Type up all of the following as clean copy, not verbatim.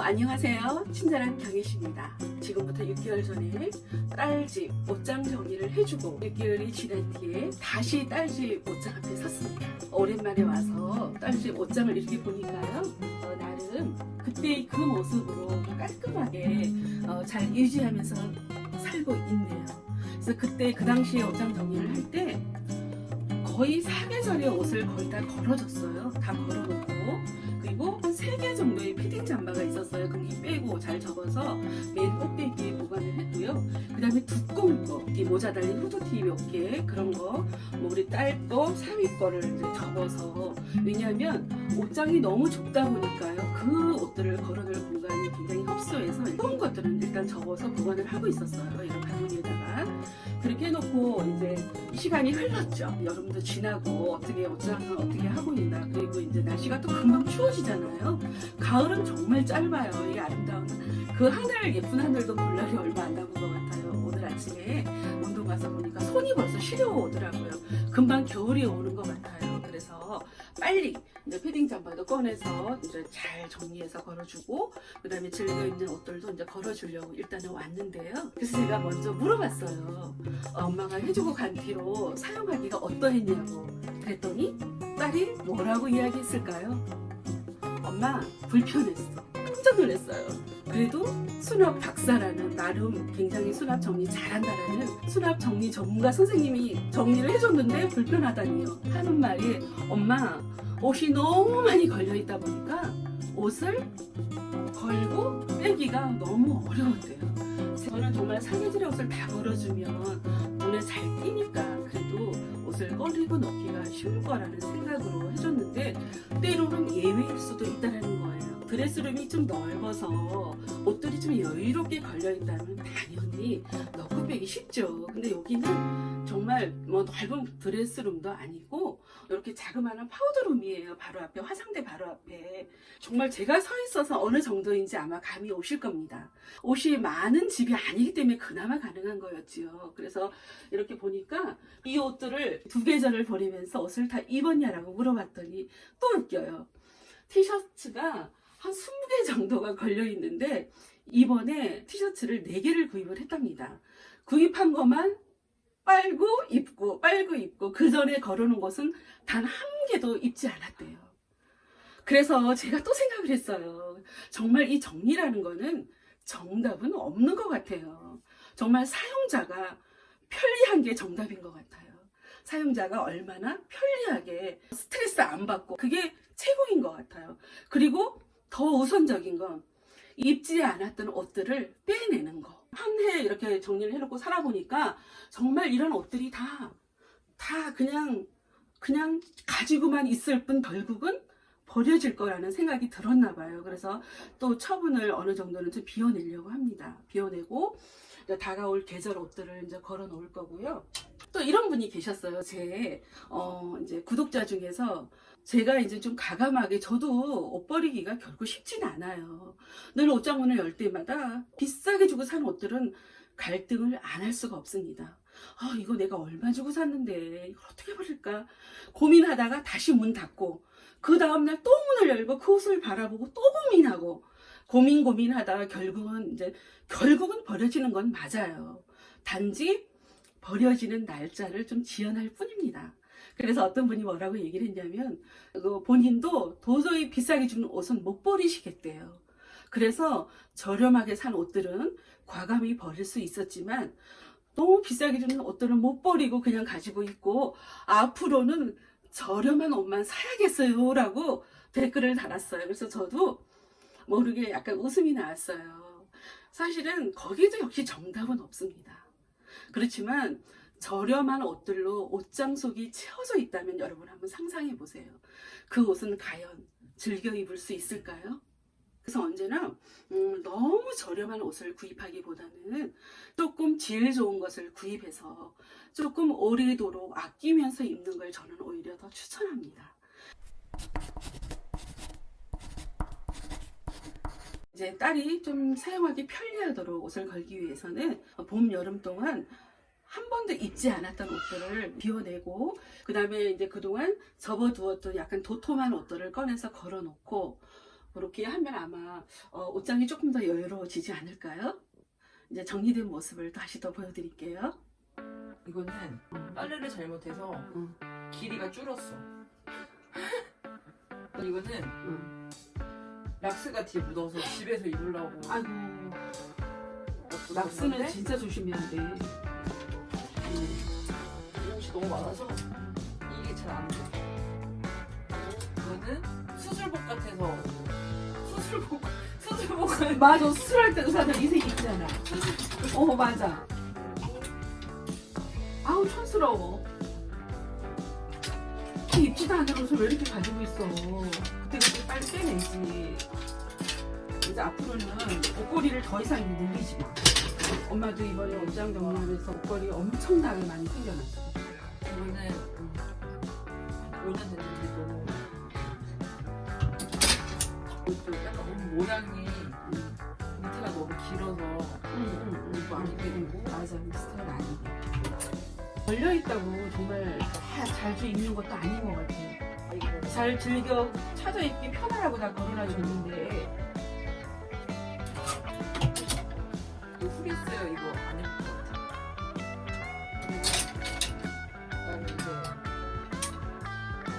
안녕하세요. 친절한 경희씨입니다. 지금부터 6개월 전에 딸집 옷장 정리를 해주고 6개월이 지난 뒤에 다시 딸집 옷장 앞에 섰습니다. 오랜만에 와서 딸집 옷장을 이렇게 보니까요. 나름 그때의 그 모습으로 깔끔하게 잘 유지하면서 살고 있네요. 그래서 그때 그 당시에 옷장 정리를 할 때 거의 4계절의 옷을 거의 다 걸어줬어요. 다 걸어놓고 그리고 한 3개 정도의 피딩 잠바가 있었어요. 그게 빼고 잘 접어서 맨 꼭대기에 보관을 했고요. 그 다음에 두꺼운 거, 이 모자 달린 후드티 몇 개 그런 거, 뭐 우리 딸 거, 3위 거를 이제 접어서, 왜냐하면 옷장이 너무 좁다 보니까요. 그 옷들을 걸어둘 공간이 굉장히 협소해서 좋은 것들은 일단 접어서 보관을 하고 있었어요. 이런 바구니에다가. 그렇게 해놓고 이제 시간이 흘렀죠. 여름도 지나고 어떻게 옷장을 어떻게 하고 있나. 그리고 이제 날씨가 또 금방 추워지잖아요. 가을은 정말 짧아요. 이 아름다운 그 하늘, 예쁜 하늘도 볼 날이 얼마 안 남은 것 같아요. 오늘 아침에 운동 가서 보니까 손이 벌써 시려오더라고요. 금방 겨울이 오는 것 같아요. 그래서 빨리 이제 패딩 잠바도 꺼내서 이제 잘 정리해서 걸어주고, 그 다음에 즐겨 입는 옷들도 이제 걸어주려고 일단은 왔는데요. 그래서 제가 먼저 물어봤어요. 엄마가 해주고 간 뒤로 사용하기가 어떠했냐고. 그랬더니 딸이 뭐라고 이야기했을까요? 엄마, 불편했어. 깜짝 놀랐어요. 그래도 수납 박사라는, 나름 굉장히 수납 정리 잘한다라는 수납 정리 전문가 선생님이 정리를 해줬는데 불편하다니요 하는 말이, 엄마, 옷이 너무 많이 걸려있다 보니까 옷을 걸고 빼기가 너무 어려운데요. 저는 정말 4계절의 옷을 다 걸어주면 눈에 잘 띄니까 그래도 옷을 꺼내고 넣기가 쉬울 거라는 생각으로 해줬는데, 때로는 예외일 수도 있다는 거예요. 드레스룸이 좀 넓어서 옷들이 좀 여유롭게 걸려있다면 당연히 넣고 빼기 쉽죠. 근데 여기는 정말 뭐 넓은 드레스룸도 아니고 이렇게 자그마한 파우더룸이에요. 바로 앞에, 화장대 바로 앞에. 정말 제가 서 있어서 어느 정도인지 아마 감이 오실 겁니다. 옷이 많은 집이 아니기 때문에 그나마 가능한 거였지요. 그래서 이렇게 보니까 이 옷들을 2계절을 버리면서 옷을 다 입었냐라고 물어봤더니 또 웃겨요. 티셔츠가 한 20개 정도가 걸려있는데 이번에 티셔츠를 4개를 구입을 했답니다. 구입한 것만 빨고 입고 빨고 입고, 그 전에 걸어놓은 것은 단 1개도 입지 않았대요. 그래서 제가 또 생각을 했어요. 정말 이 정리라는 거는 정답은 없는 것 같아요. 정말 사용자가 편리한 게 정답인 것 같아요. 사용자가 얼마나 편리하게 스트레스 안 받고, 그게 최고인 것 같아요. 그리고 더 우선적인 건 입지 않았던 옷들을 빼내는 거. 한 해 이렇게 정리를 해놓고 살아보니까 정말 이런 옷들이 다 그냥 가지고만 있을 뿐 결국은 버려질 거라는 생각이 들었나 봐요. 그래서 또 처분을 어느 정도는 좀 비워내려고 합니다. 비워내고 다가올 계절 옷들을 이제 걸어 놓을 거고요. 또 이런 분이 계셨어요. 제 이제 구독자 중에서, 제가 이제 좀 가감하게, 저도 옷 버리기가 결코 쉽진 않아요. 늘 옷장문을 열 때마다 비싸게 주고 산 옷들은 갈등을 안 할 수가 없습니다. 이거 내가 얼마 주고 샀는데 이걸 어떻게 버릴까 고민하다가 다시 문 닫고, 그 다음날 또 문을 열고 그 옷을 바라보고 또 고민하고, 고민하다가 결국은 버려지는 건 맞아요. 단지 버려지는 날짜를 좀 지연할 뿐입니다. 그래서 어떤 분이 뭐라고 얘기를 했냐면, 본인도 도저히 비싸게 주는 옷은 못 버리시겠대요. 그래서 저렴하게 산 옷들은 과감히 버릴 수 있었지만, 너무 비싸게 주는 옷들은 못 버리고 그냥 가지고 있고, 앞으로는 저렴한 옷만 사야겠어요 라고 댓글을 달았어요. 그래서 저도 모르게 약간 웃음이 나왔어요. 사실은 거기도 역시 정답은 없습니다. 그렇지만 저렴한 옷들로 옷장 속이 채워져 있다면 여러분 한번 상상해 보세요. 그 옷은 과연 즐겨 입을 수 있을까요? 그래서 언제나 너무 저렴한 옷을 구입하기보다는 조금 질 좋은 것을 구입해서 조금 오래도록 아끼면서 입는 걸 저는 오히려 더 추천합니다. 이제 딸이 좀 사용하기 편리하도록 옷을 걸기 위해서는 봄, 여름 동안 한 번도 입지 않았던 옷들을 비워내고, 그 다음에 이제 그동안 접어두었던 약간 도톰한 옷들을 꺼내서 걸어놓고, 그렇게 하면 아마 옷장이 조금 더 여유로워지지 않을까요? 이제 정리된 모습을 다시 더 보여드릴게요. 이거는 빨래를 잘못해서 길이가 줄었어. 이거는 락스가 뒤에 묻어서 집에서 입으려고. 아이고, 락스는 진짜 조심해야 돼. 옷이 너무 많아서 이게 잘 안 돼. 이거는 수술복 같아서 수술복 맞아, 수술할 때도 사실 이 색 입잖아. 맞아. 아우, 촌스러워. 입지도 않으면서 왜 이렇게 가지고 있어. 그때 빨리 빼내지. 이제 앞으로는 옷걸이를 더 이상 늘리지 마. 엄마도 이번에 옷장 정리하면서 옷걸이 엄청나게 많이 생겨났어. 이거는 5년 됐는데도 이것도 약간 옷 모양이 밑에가 너무 길어서 이거 안 입게 되고. 맞아, 스타일 아니고. 걸려있다고 정말 다 잘 입는 것도 아닌 것 같아. 이거 잘 즐겨 찾아 입기 편하라고 다 걸어놔줬는데. 후리스요. 이거 안 입을 것 같아. 그다음에 이제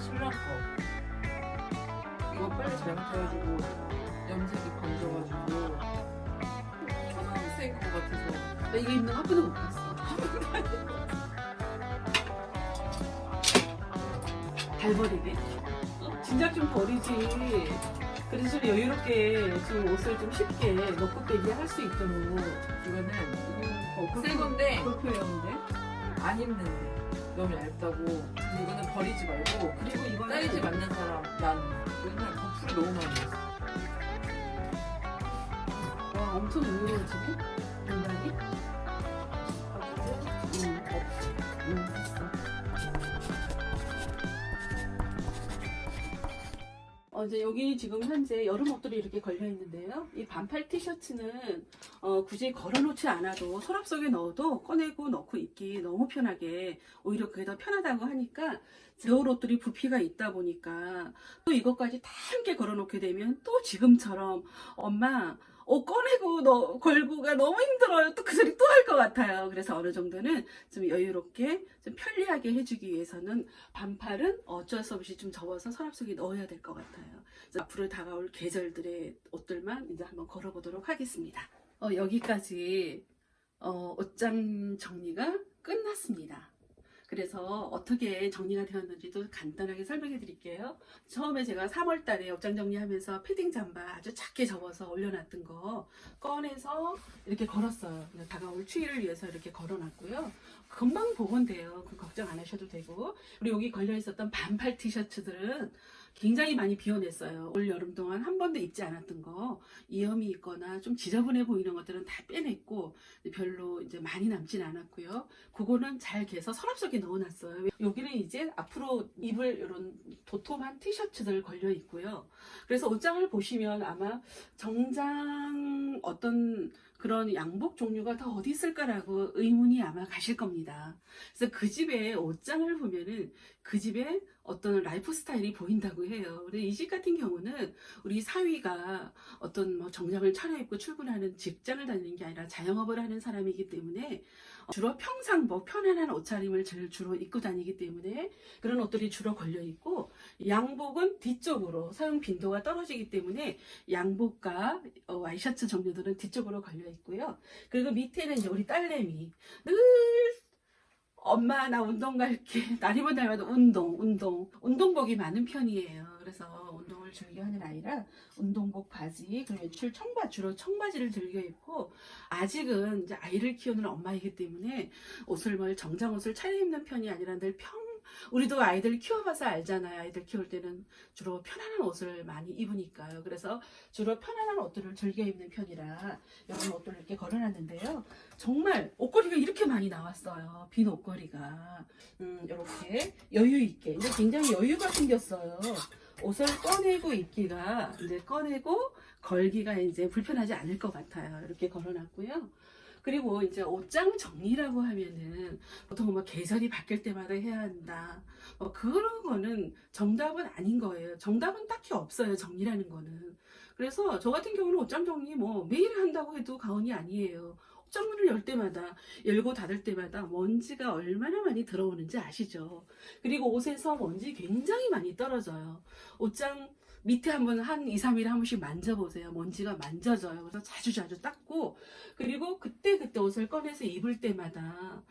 신랑 거 이거 빨리 잘못해가지고 염색이 번져가지고 초등학생 거 같아서. 나 이거 입는 거 한 번도 못 봤어. 잘 버리네. 진작 좀 버리지. 그래서 좀 여유롭게 좀 옷을 좀 쉽게 넣고 빼기 할 수 있도록. 이거는 새 건데 골프웨어인데. 안 입는데 너무 얇다고. 이거는 버리지 말고 그리고 이거는 사이즈 맞는 사람. 난 이거는 버플이 너무 많이 있어. 와, 엄청 여유로워지네. 공간이. 됐어. 이제 여기 지금 현재 여름 옷들이 이렇게 걸려 있는데요. 이 반팔 티셔츠는 굳이 걸어놓지 않아도 서랍 속에 넣어도 꺼내고 넣고 입기 너무 편하게, 오히려 그게 더 편하다고 하니까 겨울 옷들이 부피가 있다 보니까 또 이것까지 다 함께 걸어놓게 되면 또 지금처럼 엄마 옷 꺼내고 걸고가 너무 힘들어요. 또 그 소리 또 할 것 같아요. 그래서 어느 정도는 좀 여유롭게 좀 편리하게 해주기 위해서는 반팔은 어쩔 수 없이 좀 접어서 서랍 속에 넣어야 될 것 같아요. 그래서 앞으로 다가올 계절들의 옷들만 이제 한번 걸어보도록 하겠습니다. 여기까지 옷장 정리가 끝났습니다. 그래서 어떻게 정리가 되었는지도 간단하게 설명해 드릴게요. 처음에 제가 3월 달에 옷장 정리하면서 패딩 잠바 아주 작게 접어서 올려놨던 거 꺼내서 이렇게 걸었어요. 다가올 추위를 위해서 이렇게 걸어놨고요. 금방 복원돼요. 그 걱정 안 하셔도 되고. 그리고 여기 걸려 있었던 반팔 티셔츠들은 굉장히 많이 비워냈어요. 올 여름 동안 한 번도 입지 않았던 거, 이염이 있거나 좀 지저분해 보이는 것들은 다 빼냈고 별로 이제 많이 남진 않았고요. 그거는 잘 개서 서랍 속에 넣어놨어요. 여기는 이제 앞으로 입을 이런 도톰한 티셔츠들 걸려 있고요. 그래서 옷장을 보시면 아마 정장 어떤 그런 양복 종류가 더 어디 있을까라고 의문이 아마 가실 겁니다. 그래서 그 집의 옷장을 보면은 그 집에 어떤 라이프 스타일이 보인다고 해요. 근데 이 집 같은 경우는 우리 사위가 어떤 뭐 정장을 차려입고 출근하는 직장을 다니는 게 아니라 자영업을 하는 사람이기 때문에 주로 평상 뭐 편안한 옷차림을 주로 입고 다니기 때문에 그런 옷들이 주로 걸려 있고, 양복은 뒤쪽으로 사용 빈도가 떨어지기 때문에 양복과 와이셔츠 종류들은 뒤쪽으로 걸려 있고요. 그리고 밑에는 이제 우리 딸내미 늘 엄마 나 운동 갈게, 날이면 날마다 운동복이 많은 편이에요. 그래서 운동을 즐겨 하는 아이라 운동복 바지, 그리고 외출 주로 청바지를 즐겨 입고, 아직은 이제 아이를 키우는 엄마이기 때문에 옷을 정장 옷을 차려입는 편이 아니라 늘 우리도 아이들 키워봐서 알잖아요. 아이들 키울 때는 주로 편안한 옷을 많이 입으니까요. 그래서 주로 편안한 옷들을 즐겨 입는 편이라 이런 옷들을 이렇게 걸어놨는데요. 정말 옷걸이가 이렇게 많이 나왔어요. 빈 옷걸이가. 이렇게 여유있게. 이제 굉장히 여유가 생겼어요. 옷을 꺼내고 입기가, 이제 꺼내고 걸기가 이제 불편하지 않을 것 같아요. 이렇게 걸어놨고요. 그리고 이제 옷장 정리라고 하면은 보통 뭐 계절이 바뀔 때마다 해야 한다. 뭐 그런 거는 정답은 아닌 거예요. 정답은 딱히 없어요. 정리라는 거는. 그래서 저 같은 경우는 옷장 정리 뭐 매일 한다고 해도 과언이 아니에요. 옷장 문을 열 때마다 열고 닫을 때마다 먼지가 얼마나 많이 들어오는지 아시죠? 그리고 옷에서 먼지 굉장히 많이 떨어져요. 옷장 밑에 한번 한 2, 3일에 한 번씩 만져보세요. 먼지가 만져져요. 그래서 자주 닦고, 그리고 그때 옷을 꺼내서 입을 때마다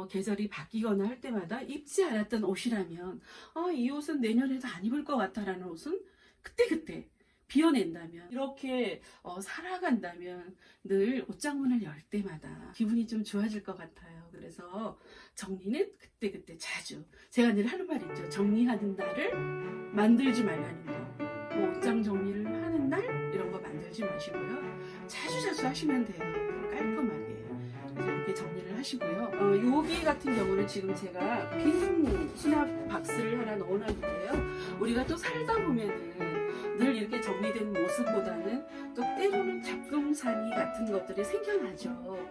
계절이 바뀌거나 할 때마다 입지 않았던 옷이라면 이 옷은 내년에도 안 입을 것 같다라는 옷은 그때 비워낸다면, 이렇게 살아간다면 늘 옷장문을 열 때마다 기분이 좀 좋아질 것 같아요. 그래서 정리는 그때 자주, 제가 늘 하는 말 있죠. 정리하는 날을 만들지 말라는 거. 뭐 옷장 정리를 하는 날 이런 거 만들지 마시고요. 자주 하시면 돼요. 깔끔하게. 그래서 이렇게 정리를 하시고요. 여기 같은 경우는 지금 제가 빈 수납 박스를 하나 넣어놨는데요. 우리가 또 살다 보면은 늘 이렇게 정리된 모습보다는 또 때로는 잡동사니 같은 것들이 생겨나죠.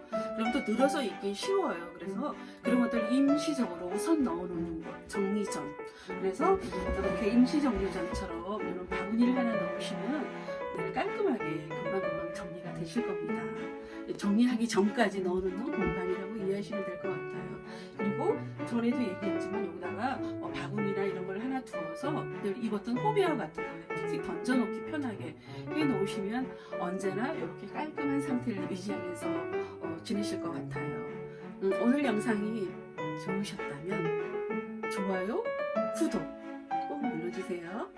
그럼 또 늘어서 입기 쉬워요. 그래서 그런 것들 임시적으로 우선 넣어놓는 것, 정리전. 그래서 이렇게 임시정리전처럼 이런 바구니를 하나 넣으시면 늘 깔끔하게 금방 정리가 되실 겁니다. 정리하기 전까지 넣어놓는 공간이라고 이해하시면 될 것 같아요. 그리고 전에도 얘기했지만 여기다가 바구니나 이런 걸 하나 두어서 늘 입었던 홈웨어 같은 거에 틱틱 던져놓기 편하게 해놓으시면 언제나 이렇게 깔끔한 상태를 유지하면서 지내실 것 같아요. 오늘 영상이 좋으셨다면 좋아요, 구독 꼭 눌러주세요.